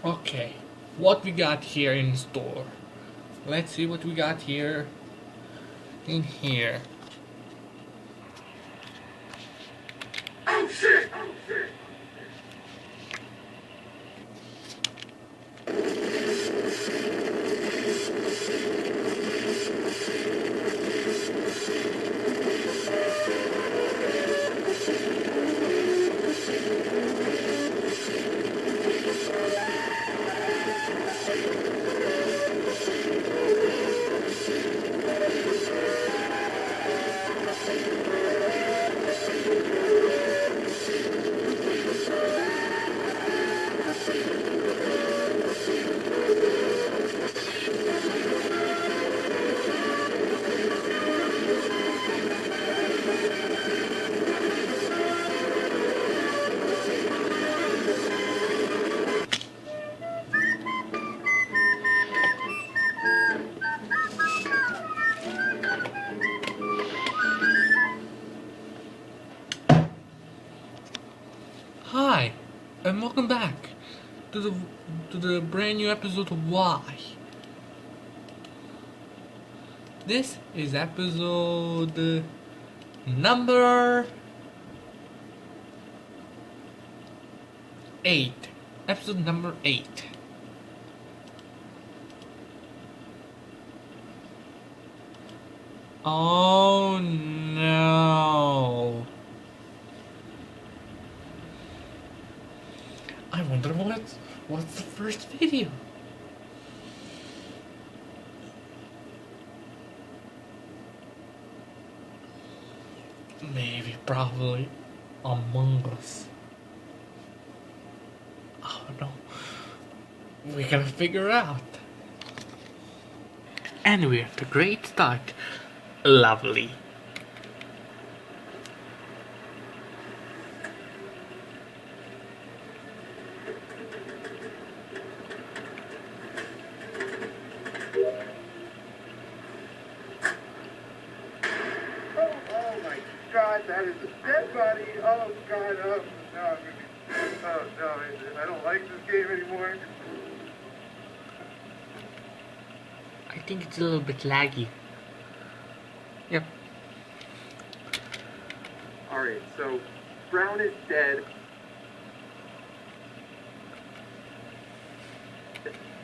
Okay, what we got here in store? Let's see what we got here in here. Oh shit! Oh shit! Hi, and welcome back to the brand new episode of Why. This is episode number 8. Episode number 8. Oh no. I wonder what's the first video? Maybe, probably Among Us. Oh no. We gotta figure out. And we're at a great start. Lovely. Oh my God, that is a dead body. Oh God, oh no, oh no, I don't like this game anymore. I think it's a little bit laggy. Yep. Alright, so Brown is dead.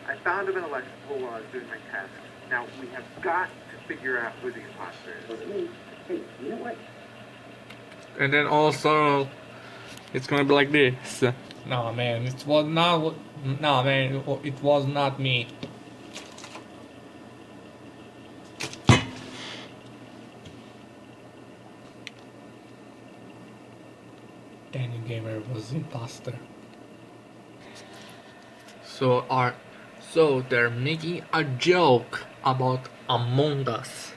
I found him in electrical while I was doing my tasks. Now we have got to figure out who the imposter is. It was me. Hey, you know what? And then also, it's gonna be like this. No man, it was not. No man, it was not me. Danny Gamer was the imposter. So they're making a joke about Among Us.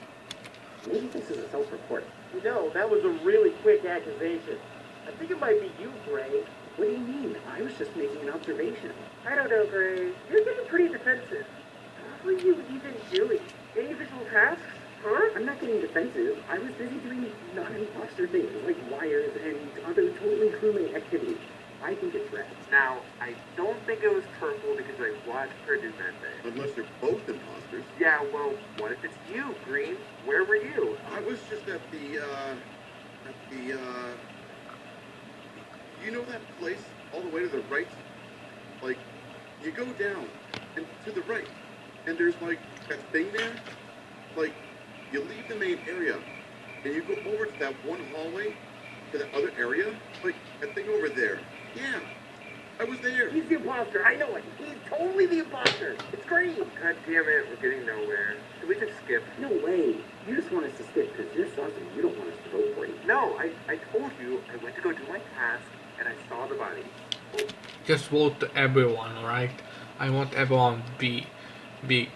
Maybe this is a self-report. No, that was a really quick accusation. I think it might be you, Gray. What do you mean? I was just making an observation. I don't know, Gray. You're getting pretty defensive. What were you even doing? Any official tasks? Huh? I'm not getting defensive. I was busy doing non-imposter things like wires and other totally crewmate activities. I think it's red. Now, I don't think it was purple because I watched her do that thing. Unless they're both imposters. Yeah, well, what if it's you, Green? Where were you? I was just at the, you know that place all the way to the right? Like, you go down and to the right, and there's like that thing there. Like, you leave the main area, and you go over to that one hallway, to that other area, like that thing over there. Yeah, I was there. He's the imposter. I know it. He's totally the imposter. It's great. God damn it, we're getting nowhere. Should we just skip? No way. You just want us to skip because you're saucy. You don't want us to vote for you. No, I told you I went to go do my task, and I saw the body. Just vote to everyone, alright? I want everyone to be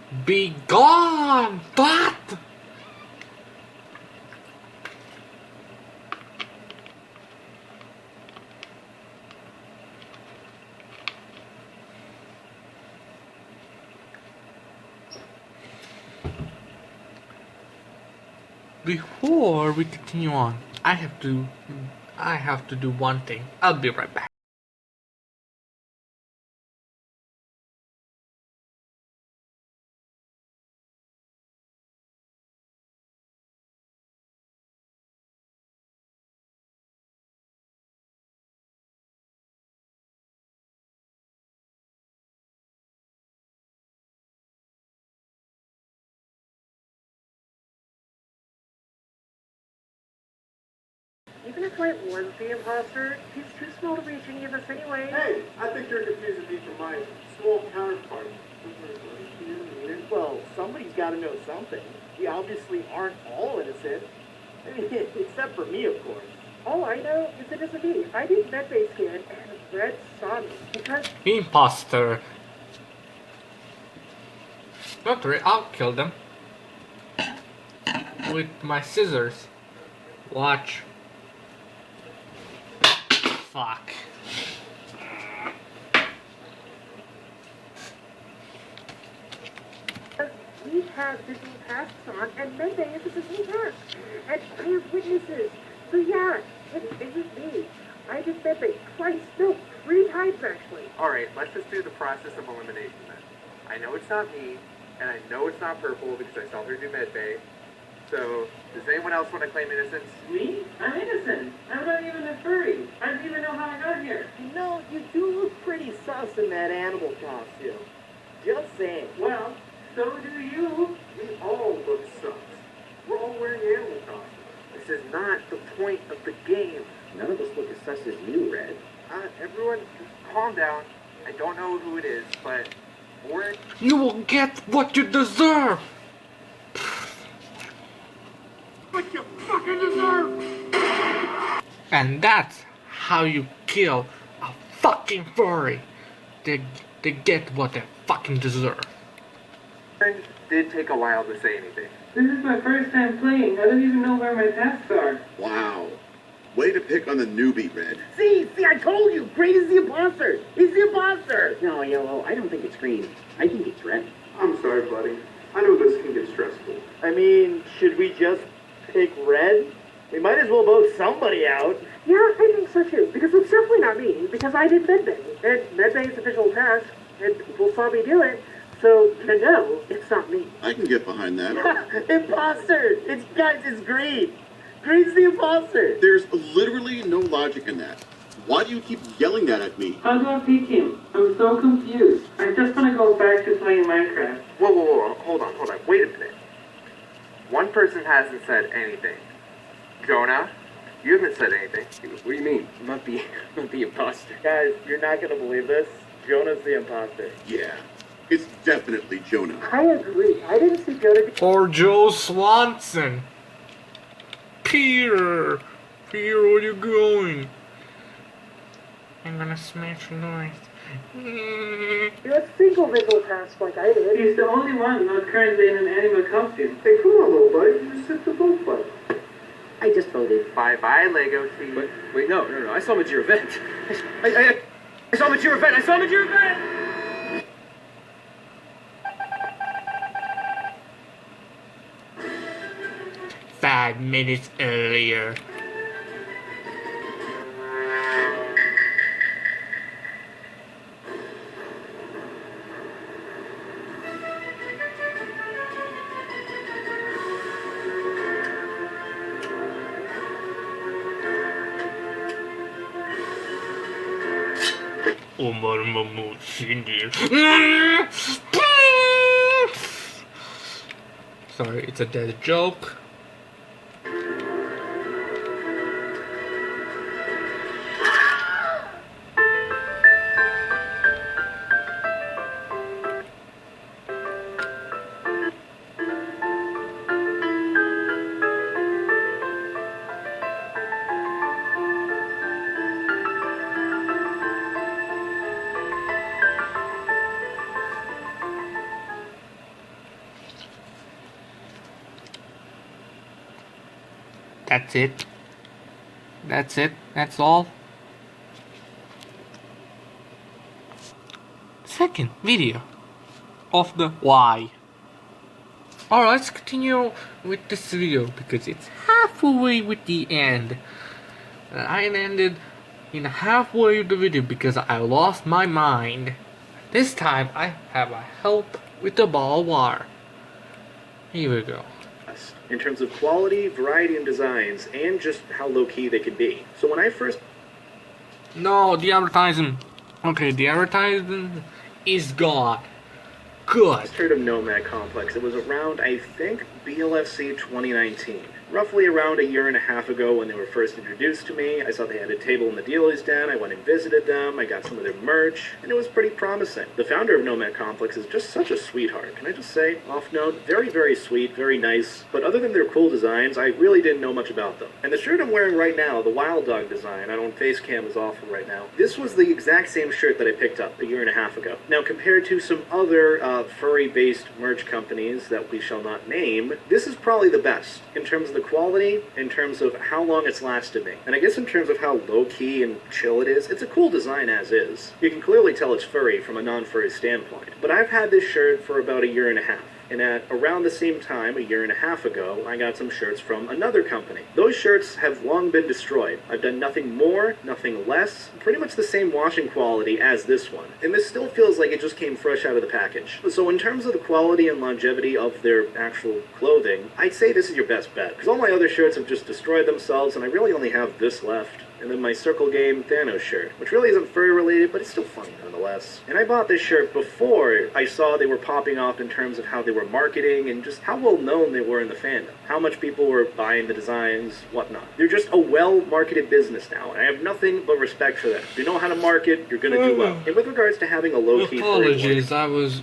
gone! But before we continue on, I have to do one thing. I'll be right back. Even if White was the imposter, he's too small to reach any of us anyway. Hey, I think you're confusing me from my small counterpart. Well, somebody's got to know something. We obviously aren't all innocent. Except for me, of course. All I know is it isn't me. I did medbay scan and Red saw me because... Imposter. Don't worry, I'll kill them. With my scissors. Watch. Fuck. We have visual tasks on, and medbay is a visual task. And I have witnesses. So yeah, it isn't me. I did medbay twice, no, 3 times actually. Alright, let's just do the process of elimination then. I know it's not me, and I know it's not Purple because I saw her do medbay. So, does anyone else want to claim innocence? Me? I'm innocent. I'm not even a furry. I don't even know how I got here. You know, you do look pretty sus in that animal costume. Just saying. Well, so do you. We all look sus. We're all wearing animal costumes. This is not the point of the game. None of us look as sus as you, Red. Everyone, just calm down. I don't know who it is, but we're... You will get what you deserve! What you fucking deserve! And that's how you kill a fucking furry. They get what they fucking deserve. It did take a while to say anything. This is my first time playing. I don't even know where my tasks are. Wow. Way to pick on the newbie, Red. See, I told you! Green is the imposter! He's the imposter! No, Yellow, I don't think it's Green. I think it's Red. I'm sorry, buddy. I know this can get stressful. I mean, should we just pick Red? We might as well vote somebody out. Yeah, I think so too, because it's definitely not me, because I did medbay, and medbay is a visual task, and people saw me do it, so, no, it's not me. I can get behind that. Imposter! It's Green! Green's the imposter! There's literally no logic in that. Why do you keep yelling that at me? How do I pick him? I'm so confused. I just want to go back to playing Minecraft. Whoa, hold on. Wait a minute. One person hasn't said anything. Jonah, you haven't said anything. What do you mean? I'm not the imposter. Guys, you're not gonna believe this. Jonah's the imposter. Yeah, it's definitely Jonah. I agree. I didn't see Jonah. Or Joe Swanson. Peter, where are you going? I'm gonna smash your noise. Do a single visual task like I did. He's the only one not currently in an animal costume. Hey, come on, little buddy. You just hit the vote button. I just voted. Bye-bye, Lego Steve. Wait, no. I saw him at your event. I saw him at your event. 5 minutes earlier. Sorry, it's a dead joke. That's it. That's all. Second video of the why. Alright, let's continue with this video because it's halfway with the end. I ended in halfway of the video because I lost my mind. This time I have a help with the ball wire. Here we go. In terms of quality, variety, and designs, and just how low-key they could be. So when I first... No, the advertising. Okay, the advertising is gone. Good. heard of Nomad Complex, it was around, I think, BLFC 2019. Roughly around a year and a half ago when they were first introduced to me, I saw they had a table in the dealer's den, I went and visited them, I got some of their merch, and it was pretty promising. The founder of Nomad Complex is just such a sweetheart, can I just say? Off note, very, very sweet, very nice, but other than their cool designs, I really didn't know much about them. And the shirt I'm wearing right now, the Wild Dog design, I don't face cam is awful right now, this was the exact same shirt that I picked up a year and a half ago. Now compared to some other furry-based merch companies that we shall not name, this is probably the best in terms of the quality, in terms of how long it's lasted me. And I guess in terms of how low-key and chill it is, it's a cool design as is. You can clearly tell it's furry from a non-furry standpoint. But I've had this shirt for about a year and a half. And at around the same time, a year and a half ago, I got some shirts from another company. Those shirts have long been destroyed. I've done nothing more, nothing less, pretty much the same washing quality as this one. And this still feels like it just came fresh out of the package. So in terms of the quality and longevity of their actual clothing, I'd say this is your best bet. Because all my other shirts have just destroyed themselves, and I really only have this left. And then my Circle Game Thanos shirt, which really isn't furry related, but it's still funny nonetheless. And I bought this shirt before I saw they were popping off in terms of how they were marketing and just how well known they were in the fandom. How much people were buying the designs, whatnot. They're just a well-marketed business now, and I have nothing but respect for that. If you know how to market, you're gonna do well. And with regards to having a low-key apologies, I was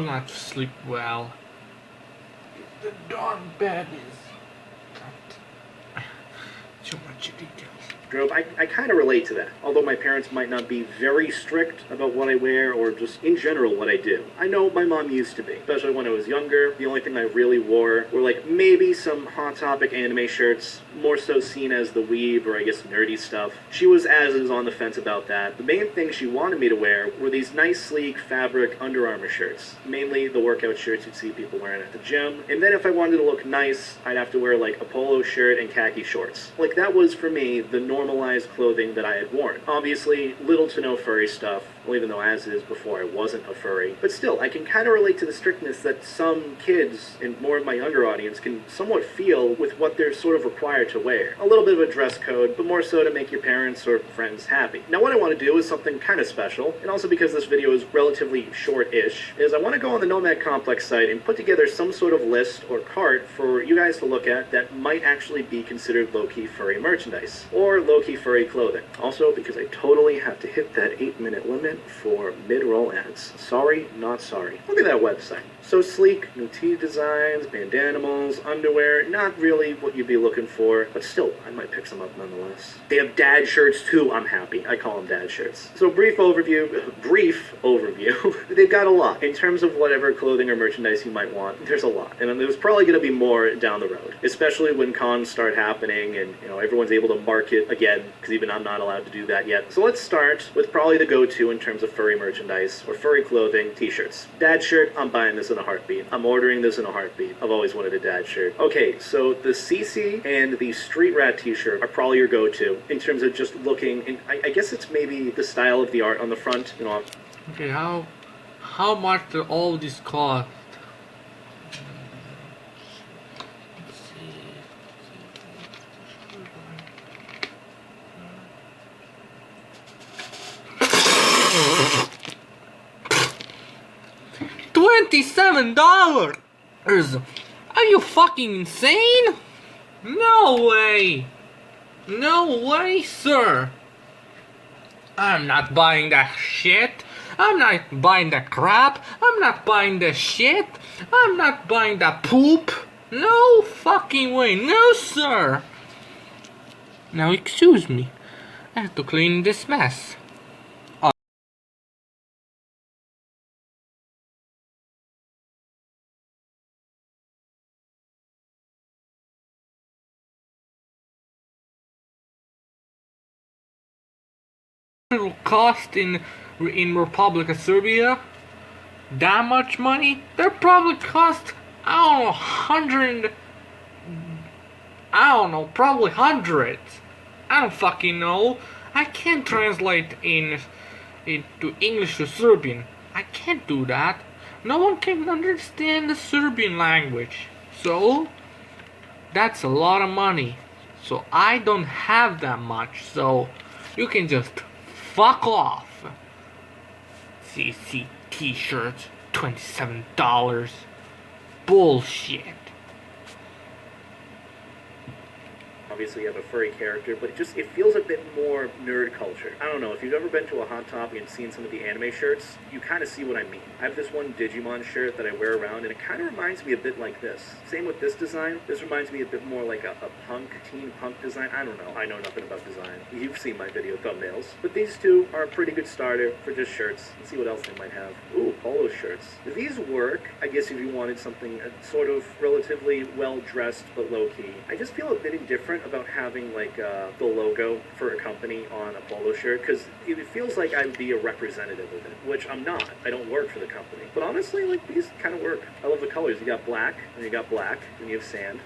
not sleep well. The dog bed is too much details. I kind of relate to that, although my parents might not be very strict about what I wear or just in general what I do. I know my mom used to be, especially when I was younger. The only thing I really wore were like maybe some Hot Topic anime shirts, more so seen as the weeb or I guess nerdy stuff. She was as is on the fence about that. The main thing she wanted me to wear were these nice sleek fabric Under Armour shirts, mainly the workout shirts you'd see people wearing at the gym. And then if I wanted to look nice, I'd have to wear like a polo shirt and khaki shorts. Like that was for me the normalized clothing that I had worn. Obviously, little to no furry stuff, well, even though as is before I wasn't a furry. But still, I can kind of relate to the strictness that some kids, and more of my younger audience, can somewhat feel with what they're sort of required to wear. A little bit of a dress code, but more so to make your parents or friends happy. Now what I want to do is something kind of special, and also because this video is relatively short-ish, is I want to go on the Nomad Complex site and put together some sort of list or cart for you guys to look at that might actually be considered low-key furry merchandise, or low-key furry clothing. Also, because I totally have to hit that 8-minute limit for mid-roll ads. Sorry, not sorry. Look at that website. So sleek, new tee designs, bandanimals, underwear, not really what you'd be looking for, but still, I might pick some up nonetheless. They have dad shirts too, I'm happy. I call them dad shirts. So brief overview, they've got a lot. In terms of whatever clothing or merchandise you might want, there's a lot. And there's probably going to be more down the road, especially when cons start happening and, you know, everyone's able to market again, because even I'm not allowed to do that yet. So let's start with probably the go-to in terms of furry merchandise, or furry clothing, t-shirts. Dad shirt, I'm buying this in a heartbeat. I'm ordering this in a heartbeat. I've always wanted a dad shirt. Okay, so the CC and the Street Rat t-shirt are probably your go-to in terms of just looking, and I guess it's maybe the style of the art on the front, you know. Okay, how much do all this cost? $27? Are you fucking insane? No way! No way, sir! I'm not buying that shit. I'm not buying that crap. I'm not buying that shit. I'm not buying that poop. No fucking way. No, sir. Now, excuse me. I have to clean this mess. Cost in Republic of Serbia that much money? They're probably cost, probably hundreds. I don't fucking know. I can't translate into English to Serbian. I can't do that. No one can understand the Serbian language. So that's a lot of money. So I don't have that much. So you can just fuck off. CC. t-shirts, $27. Bullshit. Obviously, you have a furry character, but it feels a bit more nerd culture. I don't know, if you've ever been to a Hot Topic and seen some of the anime shirts, you kind of see what I mean. I have this one Digimon shirt that I wear around, and it kind of reminds me a bit like this. Same with this design. This reminds me a bit more like a teen punk design. I don't know. I know nothing about design. You've seen my video thumbnails. But these two are a pretty good starter for just shirts. Let's see what else they might have. Ooh, polo shirts. These work, I guess, if you wanted something sort of relatively well-dressed but low-key. I just feel a bit indifferent about having like the logo for a company on a polo shirt, because it feels like I would be a representative of it, which I'm not. I don't work for the company. But honestly, like, these kind of work. I love the colors. You got black, and you got black, and you have sand.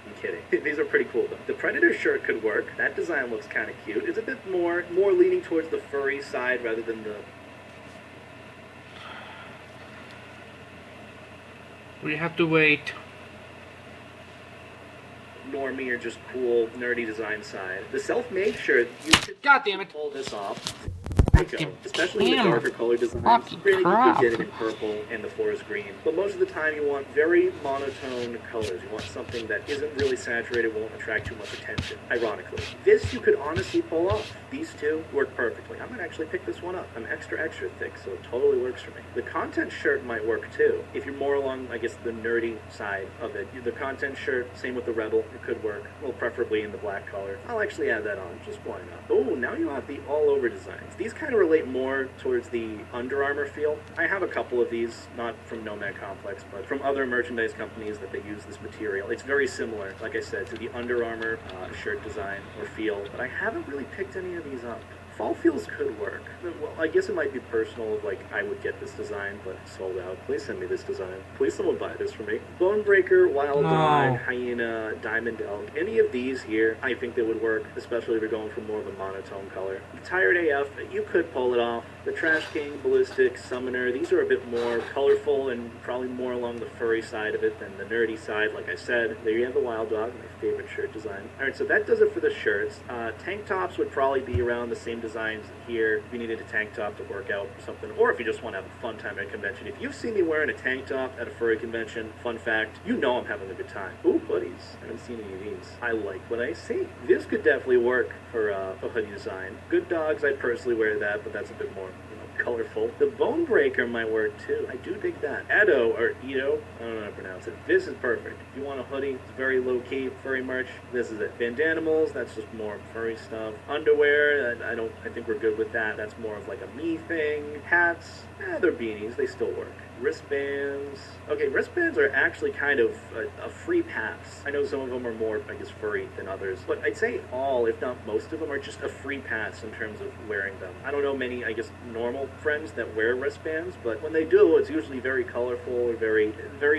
I'm kidding. These are pretty cool though. The Predator shirt could work. That design looks kind of cute. It's a bit more leaning towards the furry side rather than the... We have to wait. Normie or just cool, nerdy design side. The self-made shirt, you could God damn it. pull this off. Especially in the darker color designs. Granted, you could get it in purple and the forest green, but most of the time you want very monotone colors. You want something that isn't really saturated, won't attract too much attention, ironically. This you could honestly pull off. These two work perfectly. I'm gonna actually pick this one up. I'm extra thick, so it totally works for me. The content shirt might work too. If you're more along, I guess, the nerdy side of it. The content shirt, same with the Rebel, it could work. Well, preferably in the black color. I'll actually add that on, just why not? Oh, now you have the all-over designs. These kind of relate more towards the Under Armour feel. I have a couple of these, not from Nomad Complex, but from other merchandise companies that they use this material. It's very similar, like I said, to the Under Armour shirt design or feel, but I haven't really picked any of these up. Fall feels could work. Well, I guess it might be personal, like I would get this design, but it's sold out. Please send me this design. Please someone buy this for me. Bonebreaker, Wild Dog, Hyena, Diamond Elk. Any of these here, I think they would work, especially if you're going for more of a monotone color. Tired AF, you could pull it off. The Trash King, Ballistic, Summoner, these are a bit more colorful and probably more along the furry side of it than the nerdy side, like I said. There you have the Wild Dog, my favorite shirt design. Alright, so that does it for the shirts. Tank tops would probably be around the same designs here if you needed a tank top to work out or something, or if you just want to have a fun time at a convention. If you've seen me wearing a tank top at a furry convention, fun fact, you know I'm having a good time. Ooh, hoodies. I haven't seen any of these. I like what I see. This could definitely work for a hoodie design. Good Dogs, I'd personally wear that, but that's a bit more, colorful. The Bonebreaker might work too. I do dig that. Edo, or Edo, I don't know how to pronounce it. This is perfect. If you want a hoodie, it's very low-key, furry merch, this is it. Bandanimals, that's just more furry stuff. Underwear, I think we're good with that. That's more of like a me thing. Hats, they're beanies, they still work. Wristbands. Okay, wristbands are actually kind of a free pass. I know some of them are more, I guess, furry than others, but I'd say all, if not most of them, are just a free pass in terms of wearing them. I don't know many, I guess, normal friends that wear wristbands, but when they do, it's usually very colorful or very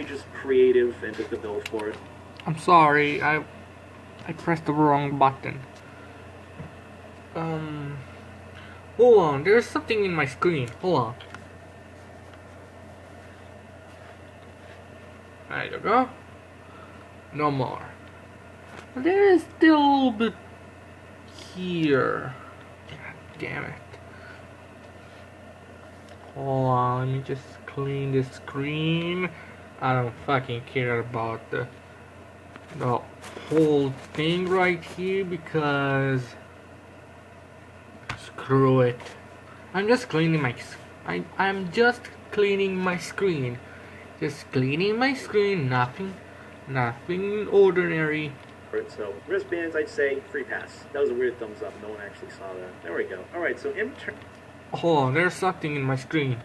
just creative and just a bill for it. I'm sorry, I pressed the wrong button. Hold on, there's something in my screen. Hold on. There you go. No more. There is still a little bit here. God damn it. Hold on, let me just clean the screen. I don't fucking care about the whole thing right here because screw it. I'm just cleaning my I'm just cleaning my screen. Just cleaning my screen, nothing ordinary. Alright, so wristbands, I'd say free pass. That was a weird thumbs up. No one actually saw that. There we go. Alright, so hold on, there's something in my screen.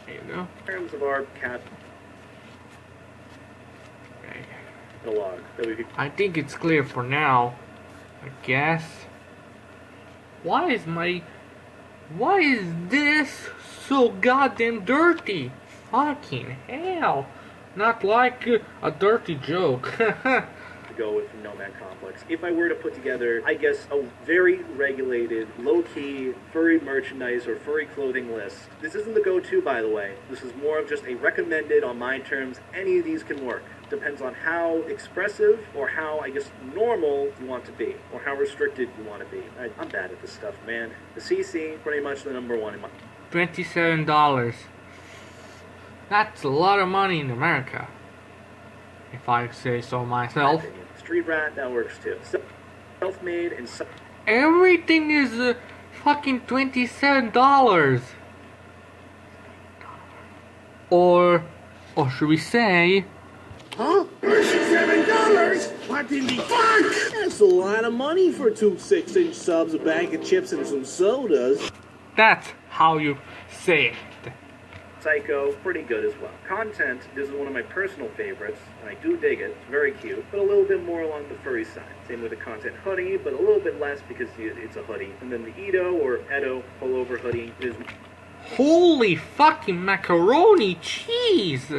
There you go. In terms of our cat, Okay. the log that we could. I think it's clear for now. I guess. Why is this so goddamn dirty? Fucking hell. Not like a dirty joke. To go with Nomad Complex. If I were to put together, I guess, a very regulated, low-key, furry merchandise or furry clothing list, this isn't the go-to, by the way. This is more of just a recommended on my terms. Any of these can work. Depends on how expressive or how, I guess, normal you want to be, or how restricted you want to be. I'm bad at this stuff, man. The CC, pretty much the number one in my... $27. That's a lot of money in America, if I say so myself. Street rat, that works too. Self-made and Everything is fucking $27. Or should we say... Huh? $7? What in the fuck? That's a lot of money for 2 6-inch subs, a bag of chips, and some sodas. That's how you say it. Psycho, pretty good as well. Content, this is one of my personal favorites, and I do dig it. It's very cute, but a little bit more along the furry side. Same with the content hoodie, but a little bit less because it's a hoodie. And then the Edo or Edo pullover hoodie is... Holy fucking macaroni cheese!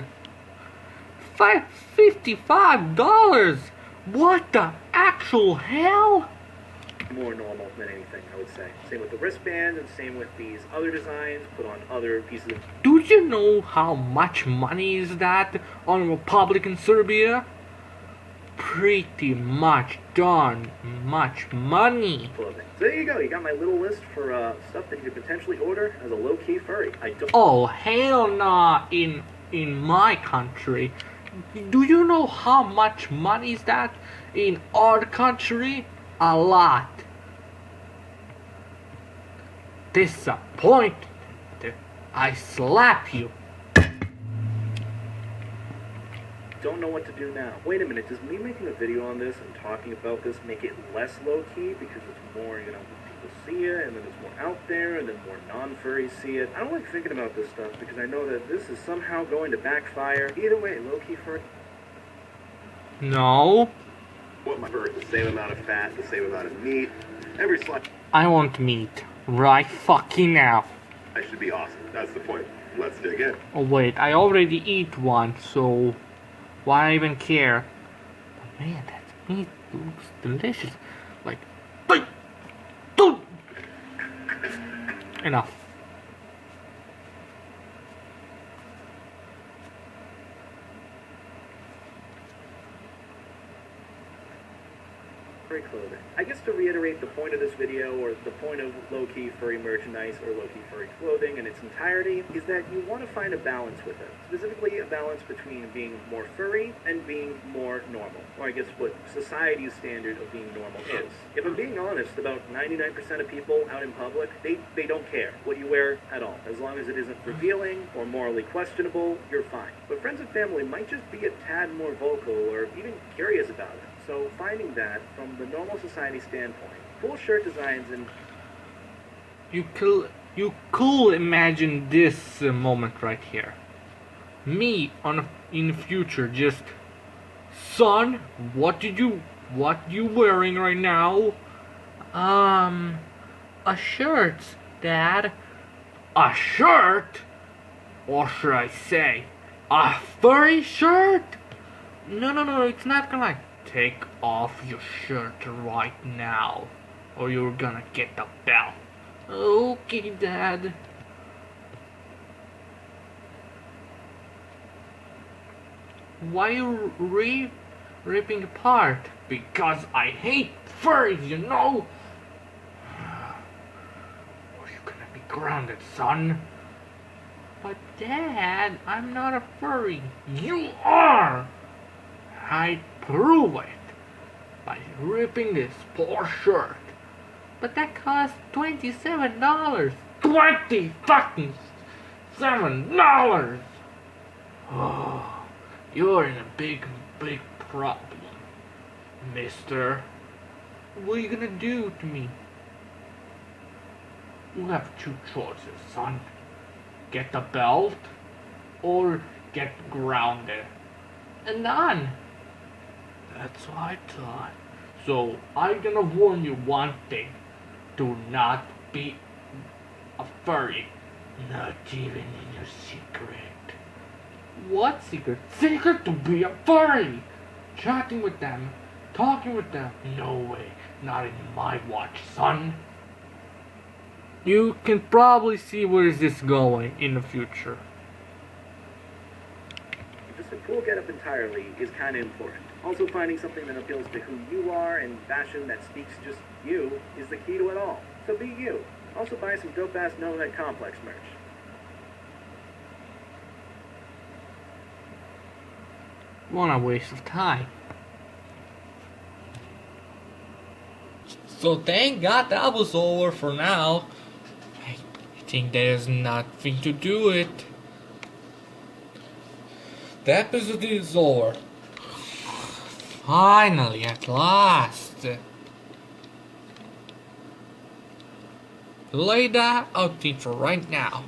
$55! What the actual hell? More normal than anything, I would say. Same with the wristbands, and same with these other designs put on other pieces of... Do you know how much money is that on Republic in Serbia? Pretty much darn much money. Clothing. So there you go, you got my little list for stuff that you could potentially order as a low-key furry. I don't... Oh, hell nah, in my country. Do you know how much money is that in our country? A lot. Disappointed. I slap you. Don't know what to do now. Wait a minute, does me making a video on this and talking about this make it less low-key? Because it's more, people see it, and then it's more out there, and then more non-furries see it. I don't like thinking about this stuff because I know that this is somehow going to backfire. Either way, low-key furry... No. What my bird, the same amount of fat, the same amount of meat, every slice. I want meat. Right fucking now. I should be awesome. That's the point. Let's dig in. Oh wait, I already eat one, so why even care? But man, that meat looks delicious. Like, dude. Enough. Furry clothing. I guess to reiterate the point of this video, or the point of low-key furry merchandise or low-key furry clothing in its entirety, is that you want to find a balance with it. Specifically, a balance between being more furry and being more normal. Or I guess what society's standard of being normal is. If I'm being honest, about 99% of people out in public, they don't care what you wear at all. As long as it isn't revealing or morally questionable, you're fine. But friends and family might just be a tad more vocal or even curious about it. So finding that from the normal society standpoint, cool shirt designs and... You could imagine this moment right here. Me in the future just... Son, what you wearing right now? A shirt, Dad. A shirt? Or should I say, a furry shirt? No, it's not gonna... Take off your shirt right now, or you're gonna get the belt. Okay, Dad. Why you ripping apart? Because I hate furries, you know? Or you're gonna be grounded, son. But Dad, I'm not a furry. You are! I prove it by ripping this poor shirt. But that cost $27. $20 fucking $7. Oh, you're in a big problem, mister. What are you gonna do to me? You have two choices, son. Get the belt or get grounded. And done. That's what I thought. So, I'm gonna warn you one thing. Do not be a furry. Not even in your secret. What secret? Secret to be a furry! Chatting with them. Talking with them. No way. Not in my watch, son. You can probably see where is this going in the future. Just a cool getup entirely is kind of important. Also, finding something that appeals to who you are and fashion that speaks just you is the key to it all. So be you. Also buy some dope-ass No Net Complex merch. What a waste of time. So thank God that was over for now. I think there's nothing to do it. The episode is over. Finally, at last. Lay that out for right now.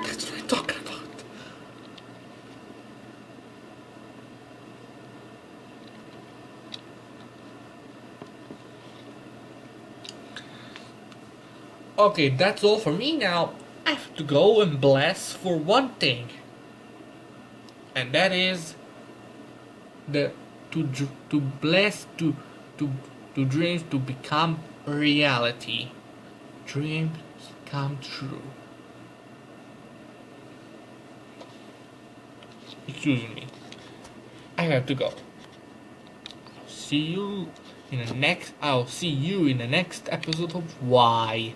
That's what I'm talking about. Okay, that's all for me now. I have to go and bless for one thing. And that is to bless to dreams to become reality. Dreams come true. Excuse me. I have to go. I'll see you in the next episode of Why.